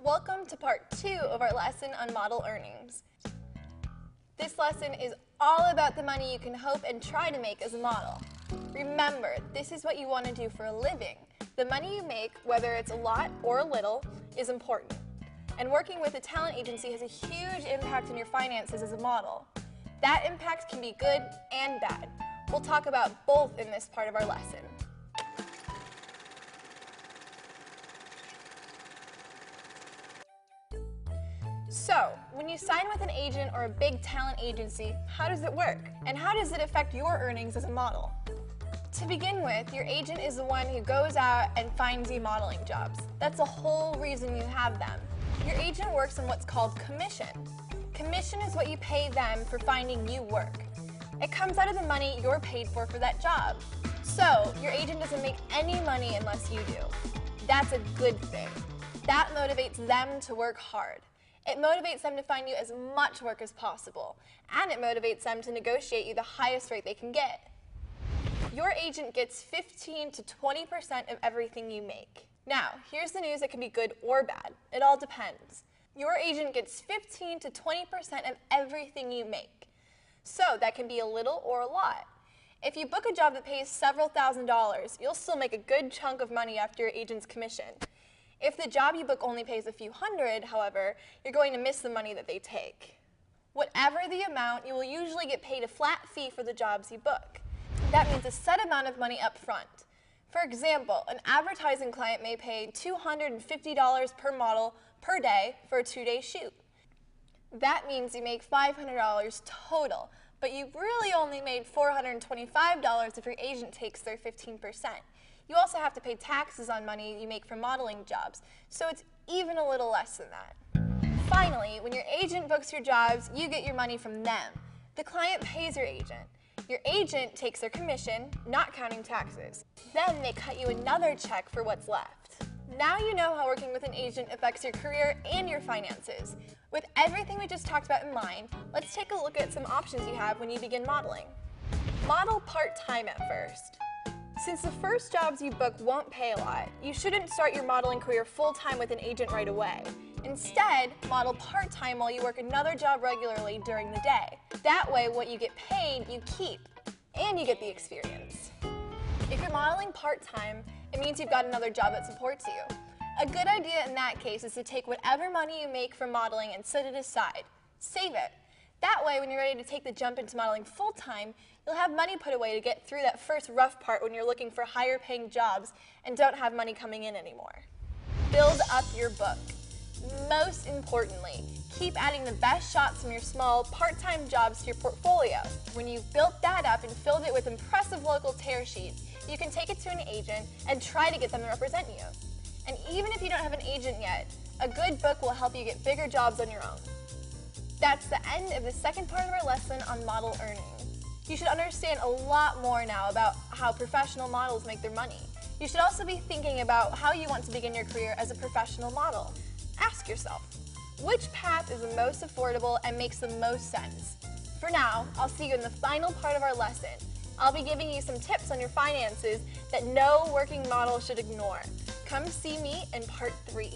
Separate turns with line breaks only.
Welcome to part 2 of our lesson on model earnings. This lesson is all about the money you can hope and try to make as a model. Remember, this is what you want to do for a living. The money you make, whether it's a lot or a little, is important. And working with a talent agency has a huge impact on your finances as a model. That impact can be good and bad. We'll talk about both in this part of our lesson. So, when you sign with an agent or a big talent agency, how does it work? And how does it affect your earnings as a model? To begin with, your agent is the one who goes out and finds you modeling jobs. That's the whole reason you have them. Your agent works on what's called commission. Commission is what you pay them for finding you work. It comes out of the money you're paid for that job. So, your agent doesn't make any money unless you do. That's a good thing. That motivates them to work hard. It motivates them to find you as much work as possible, and it motivates them to negotiate you the highest rate they can get. Your agent gets 15 to 20% of everything you make. Now, here's the news that can be good or bad. It all depends. Your agent gets 15 to 20% of everything you make. So that can be a little or a lot. If you book a job that pays several $1,000s, you'll still make a good chunk of money after your agent's commission. If the job you book only pays a few hundred, however, you're going to miss the money that they take. Whatever the amount, you will usually get paid a flat fee for the jobs you book. That means a set amount of money up front. For example, an advertising client may pay $250 per model per day for a 2-day shoot. That means you make $500 total, but you really only made $425 if your agent takes their 15%. You also have to pay taxes on money you make from modeling jobs, so it's even a little less than that. Finally, when your agent books your jobs, you get your money from them. The client pays your agent. Your agent takes their commission, not counting taxes. Then they cut you another check for what's left. Now you know how working with an agent affects your career and your finances. With everything we just talked about in mind, let's take a look at some options you have when you begin modeling. Model part-time at first. Since the first jobs you book won't pay a lot, you shouldn't start your modeling career full-time with an agent right away. Instead, model part-time while you work another job regularly during the day. That way, what you get paid, you keep, and you get the experience. If you're modeling part-time, it means you've got another job that supports you. A good idea in that case is to take whatever money you make from modeling and set it aside. Save it. That way, when you're ready to take the jump into modeling full-time, you'll have money put away to get through that first rough part when you're looking for higher-paying jobs and don't have money coming in anymore. Build up your book. Most importantly, keep adding the best shots from your small part-time jobs to your portfolio. When you've built that up and filled it with impressive local tear sheets, you can take it to an agent and try to get them to represent you. And even if you don't have an agent yet, a good book will help you get bigger jobs on your own. That's the end of the second part of our lesson on model earning. You should understand a lot more now about how professional models make their money. You should also be thinking about how you want to begin your career as a professional model. Ask yourself, which path is the most affordable and makes the most sense? For now, I'll see you in the final part of our lesson. I'll be giving you some tips on your finances that no working model should ignore. Come see me in part 3.